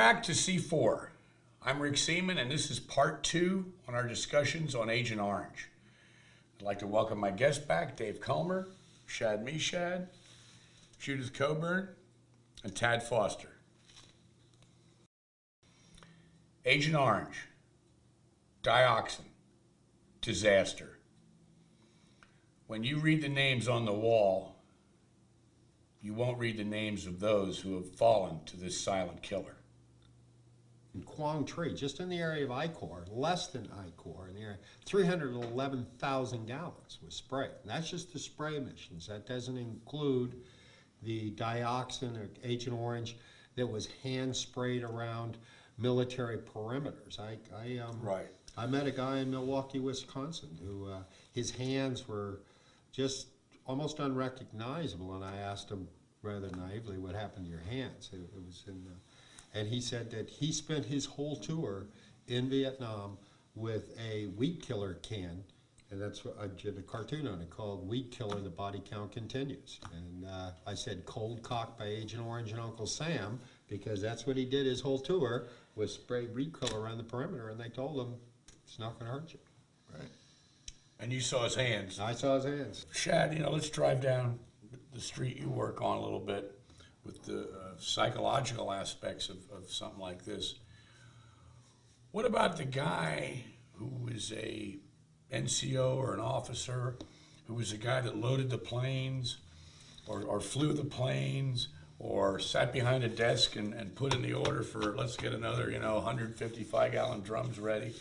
back to C4. I'm Rick Seaman, and this is part 2 on our discussions on Agent Orange. I'd like to welcome my guests back, Dave Culmer, Shad Meshad, Judith Coburn, and Tad Foster. Agent Orange, dioxin, disaster. When you read the names on the wall, you won't read the names of those who have fallen to this silent killer. In Quang Tri, just in the area of I-Corps, less than I-Corps, in the area, 311,000 gallons was sprayed. And that's just the spray emissions. That doesn't include the dioxin or Agent Orange that was hand sprayed around military perimeters. Right. I met a guy in Milwaukee, Wisconsin, who his hands were just almost unrecognizable, and I asked him rather naively, what happened to your hands? It was in, and he said that he spent his whole tour in Vietnam with a weed killer can, and that's what I did a cartoon on it called Weed Killer, The Body Count Continues. And I said Cold Cock by Agent Orange and Uncle Sam, because that's what he did his whole tour, was spray weed killer around the perimeter, and they told him it's not going to hurt you. Right. And you saw his hands. I saw his hands. Shad, let's drive down the street you work on a little bit with the psychological aspects of something like this. What about the guy who was a NCO or an officer, who was the guy that loaded the planes or flew the planes or sat behind a desk and put in the order for, let's get another, 155-gallon drums ready?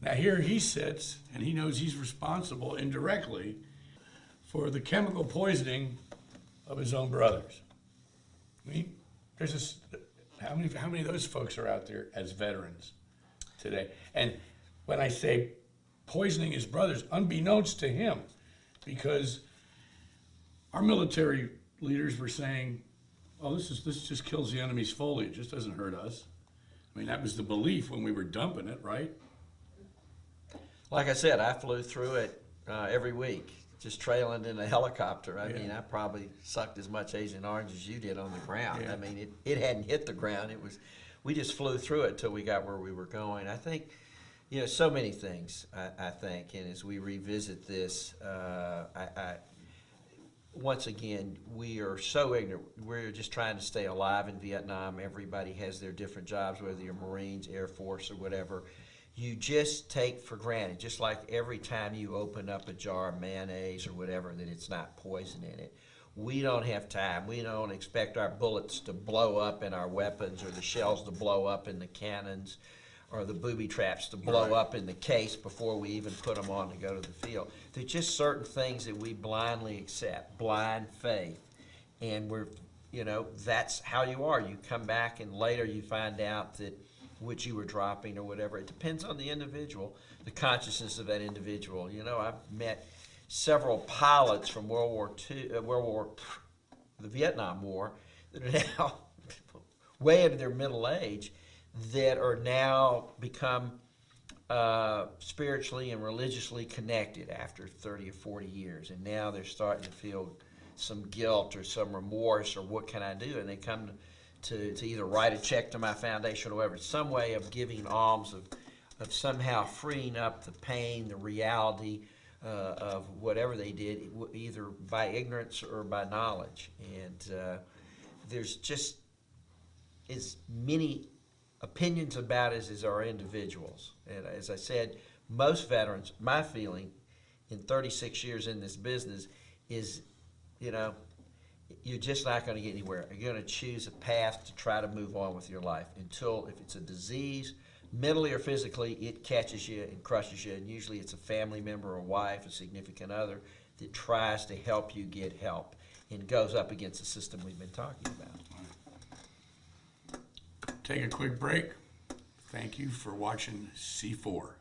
Now here he sits, and he knows he's responsible indirectly for the chemical poisoning of his own brothers. I mean, there's this, how many of those folks are out there as veterans today? And when I say poisoning his brothers, unbeknownst to him, because our military leaders were saying, oh, this just kills the enemy's foliage, this doesn't hurt us. I mean, that was the belief when we were dumping it, right? Like I said, I flew through it every week, just trailing in a helicopter. I mean, I probably sucked as much Agent Orange as you did on the ground. Yeah. I mean, it hadn't hit the ground. We just flew through it till we got where we were going. I think, so many things, I think, and as we revisit this, once again, we are so ignorant. We're just trying to stay alive in Vietnam. Everybody has their different jobs, whether you're Marines, Air Force, or whatever. You just take for granted, just like every time you open up a jar of mayonnaise or whatever, that it's not poison in it. We don't have time. We don't expect our bullets to blow up in our weapons, or the shells to blow up in the cannons, or the booby traps to blow up in the case before we even put them on to go to the field. There's just certain things that we blindly accept, blind faith, and that's how you are. You come back and later you find out that which you were dropping or whatever. It depends on the individual, the consciousness of that individual. I've met several pilots from the Vietnam War, that are now way into their middle age, that are now become spiritually and religiously connected after 30 or 40 years. And now they're starting to feel some guilt or some remorse, or what can I do? And they come to either write a check to my foundation or whatever, some way of giving alms, of somehow freeing up the pain, the reality of whatever they did, either by ignorance or by knowledge. And there's just as many opinions about it as are individuals. And as I said, most veterans, my feeling in 36 years in this business is, you're just not going to get anywhere. You're going to choose a path to try to move on with your life until, if it's a disease, mentally or physically, it catches you and crushes you. And usually it's a family member, a wife, a significant other that tries to help you get help and goes up against the system we've been talking about. Take a quick break. Thank you for watching C4.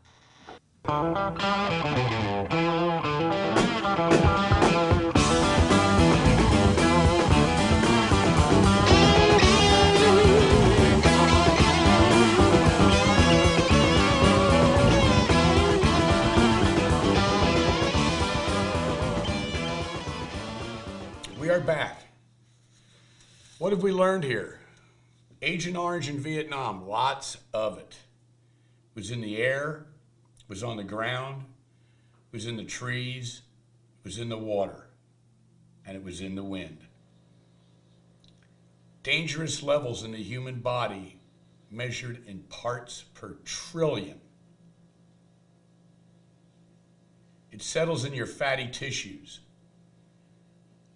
We are back. What have we learned here? Agent Orange in Vietnam, lots of it. Was in the air, was on the ground, was in the trees, was in the water, and it was in the wind. Dangerous levels in the human body measured in parts per trillion. It settles in your fatty tissues.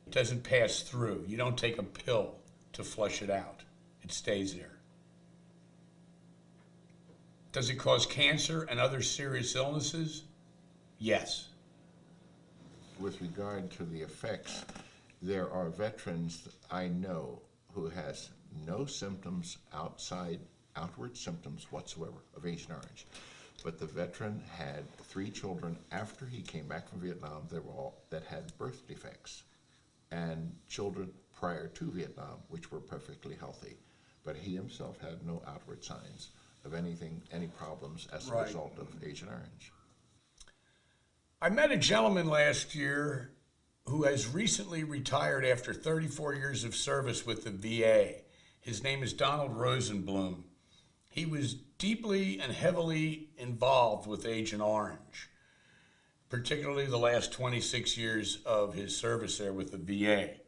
It doesn't pass through. You don't take a pill to flush it out. It stays there. Does it cause cancer and other serious illnesses? Yes. With regard to the effects, there are veterans I know who has no symptoms outward symptoms whatsoever of Agent Orange. But the veteran had 3 children after he came back from Vietnam that had birth defects, and children prior to Vietnam which were perfectly healthy. But he himself had no outward signs of anything, any problems as a Right. result of Agent Orange. I met a gentleman last year who has recently retired after 34 years of service with the VA. His name is Donald Rosenblum. He was deeply and heavily involved with Agent Orange, particularly the last 26 years of his service there with the VA.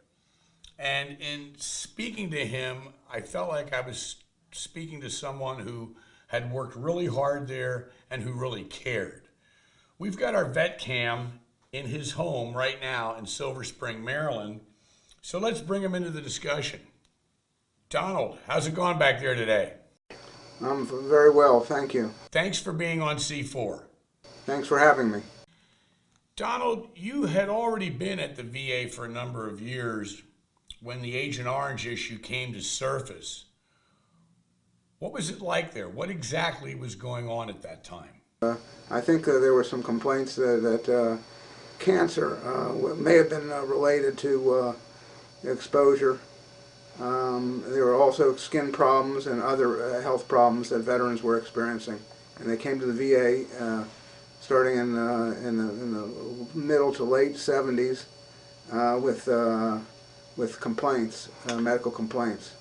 And in speaking to him, I felt like I was speaking to someone who had worked really hard there and who really cared. We've got our vet cam in his home right now in Silver Spring, Maryland. So let's bring him into the discussion. Donald, how's it going back there today? I'm very well, thank you. Thanks for being on C4. Thanks for having me. Donald, you had already been at the VA for a number of years when the Agent Orange issue came to surface. What was it like there? What exactly was going on at that time? I think there were some complaints that cancer may have been related to exposure. There were also skin problems and other health problems that veterans were experiencing. And they came to the VA starting in the middle to late 70s with complaints, medical complaints.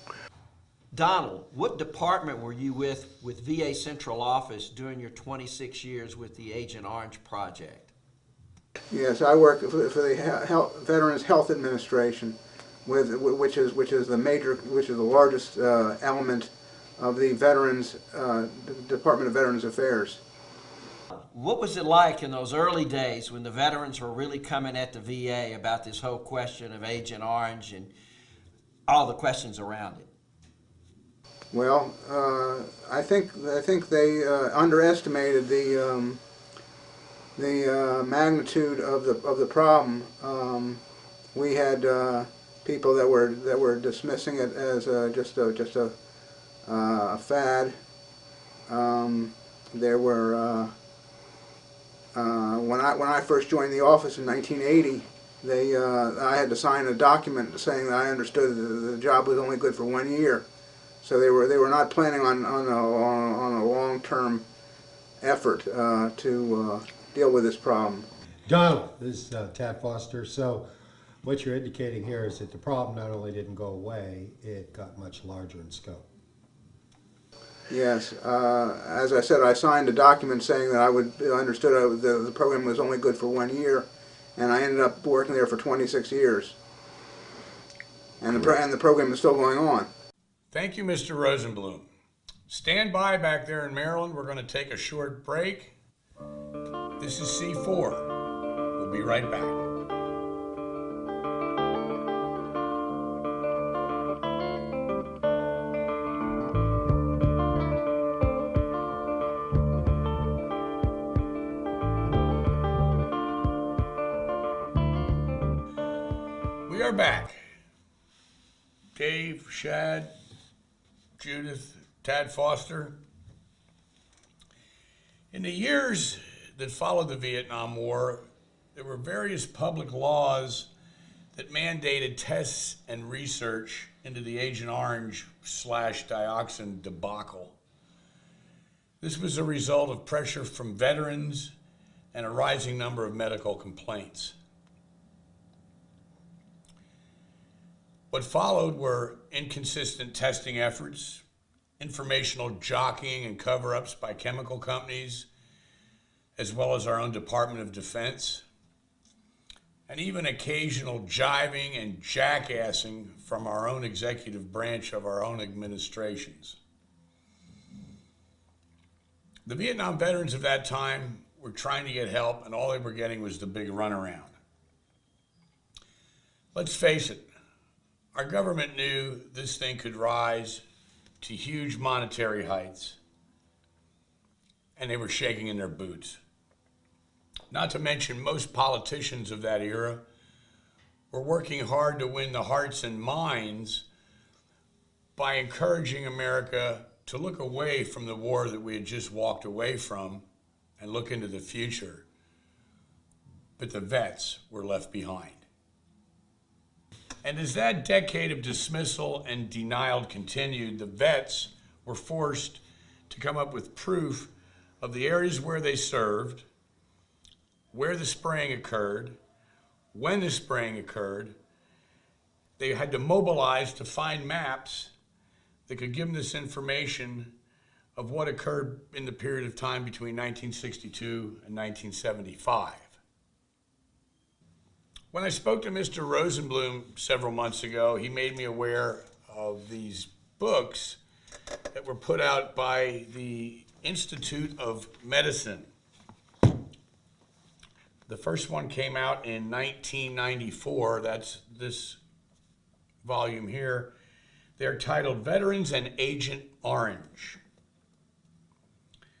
Donald, what department were you with VA Central Office during your 26 years with the Agent Orange Project? Yes, I work for the Veterans Health Administration, which is the largest element of the Veterans Department of Veterans Affairs. What was it like in those early days when the veterans were really coming at the VA about this whole question of Agent Orange and all the questions around it? Well, I think they underestimated the magnitude of the problem. We had people that were dismissing it as just a fad. There were when I first joined the office in 1980, I had to sign a document saying that I understood that the job was only good for 1 year. So they were not planning on a long-term effort to deal with this problem. Donald, this is Tad Foster. So what you're indicating here is that the problem not only didn't go away, it got much larger in scope. Yes, as I said, I signed a document saying that I understood the program was only good for 1 year, and I ended up working there for 26 years. And the program is still going on. Thank you, Mr. Rosenblum. Stand by back there in Maryland. We're going to take a short break. This is C4. We'll be right back. We are back. Dave, Shad, Judith, Tad Foster. In the years that followed the Vietnam War, there were various public laws that mandated tests and research into the Agent Orange / dioxin debacle. This was a result of pressure from veterans and a rising number of medical complaints. What followed were inconsistent testing efforts, informational jockeying and cover-ups by chemical companies, as well as our own Department of Defense, and even occasional jiving and jackassing from our own executive branch of our own administrations. The Vietnam veterans of that time were trying to get help, and all they were getting was the big runaround. Let's face it, our government knew this thing could rise to huge monetary heights, and they were shaking in their boots. Not to mention, most politicians of that era were working hard to win the hearts and minds by encouraging America to look away from the war that we had just walked away from and look into the future. But the vets were left behind. And as that decade of dismissal and denial continued, the vets were forced to come up with proof of the areas where they served, where the spraying occurred, when the spraying occurred. They had to mobilize to find maps that could give them this information of what occurred in the period of time between 1962 and 1975. When I spoke to Mr. Rosenblum several months ago, he made me aware of these books that were put out by the Institute of Medicine. The first one came out in 1994. That's this volume here. They're titled Veterans and Agent Orange: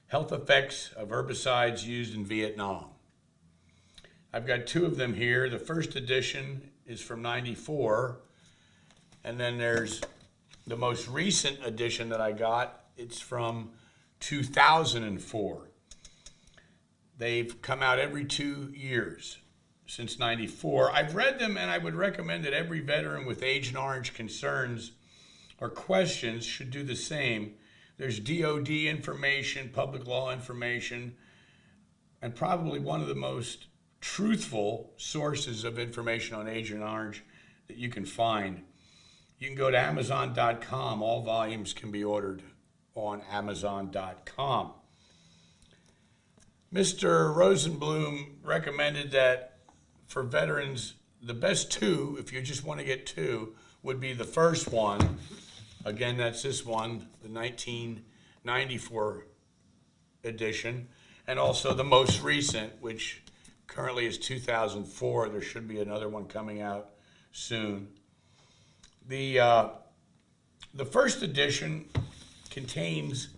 Health Effects of Herbicides Used in Vietnam. I've got two of them here. The first edition is from '94, and then there's the most recent edition that I got. It's from 2004. They've come out every 2 years since '94. I've read them, and I would recommend that every veteran with Agent Orange concerns or questions should do the same. There's DOD information, public law information, and probably one of the most truthful sources of information on Agent Orange that you can find. You can go to Amazon.com. All volumes can be ordered on Amazon.com. Mr. Rosenblum recommended that for veterans, the best two, if you just want to get two, would be the first one. Again, that's this one, the 1994 edition, and also the most recent, which currently is 2004. There should be another one coming out soon. The first edition contains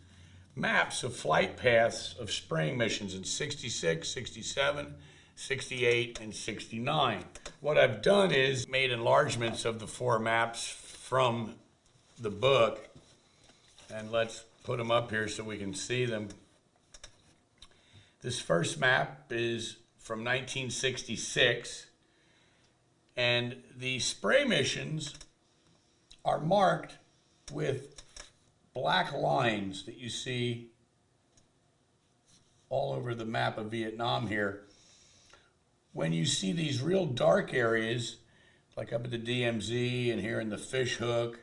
maps of flight paths of spraying missions in 66, 67, 68, and 69. What I've done is made enlargements of the four maps from the book, and let's put them up here so we can see them. This first map is from 1966, and the spray missions are marked with black lines that you see all over the map of Vietnam here. When you see these real dark areas, like up at the DMZ and here in the Fish Hook,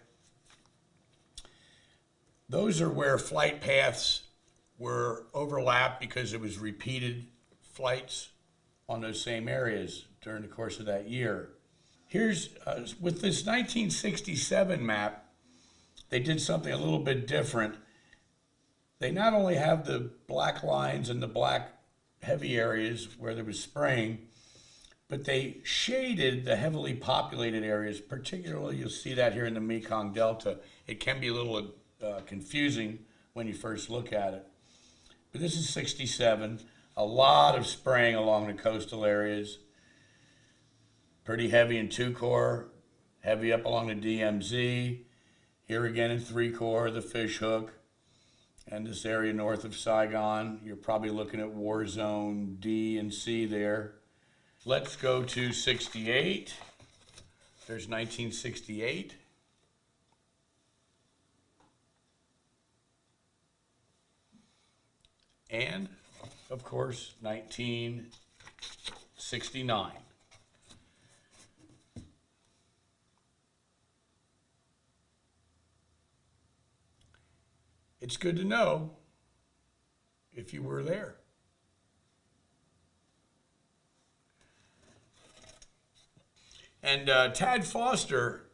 those are where flight paths were overlapped because it was repeated flights on those same areas during the course of that year. Here's, with this 1967 map, they did something a little bit different. They not only have the black lines and the black heavy areas where there was spraying, but they shaded the heavily populated areas. Particularly, you'll see that here in the Mekong Delta. It can be a little confusing when you first look at it. But this is 67. A lot of spraying along the coastal areas. Pretty heavy in 2 Corps, heavy up along the DMZ. Here again in 3 Corps, the Fish Hook, and this area north of Saigon. You're probably looking at War Zone D and C there. Let's go to 68. There's 1968. And, of course, 1969. it's good to know if you were there. And Tad Foster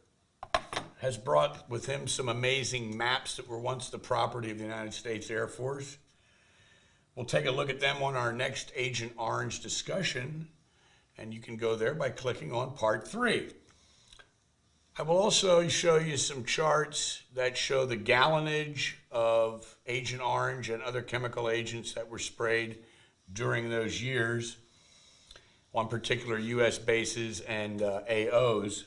has brought with him some amazing maps that were once the property of the United States Air Force. We'll take a look at them on our next Agent Orange discussion, and you can go there by clicking on Part 3. I will also show you some charts that show the gallonage of Agent Orange and other chemical agents that were sprayed during those years on particular U.S. bases and AOs.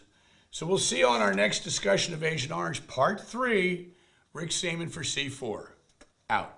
So we'll see you on our next discussion of Agent Orange, Part 3. Rick Seaman for C4. Out.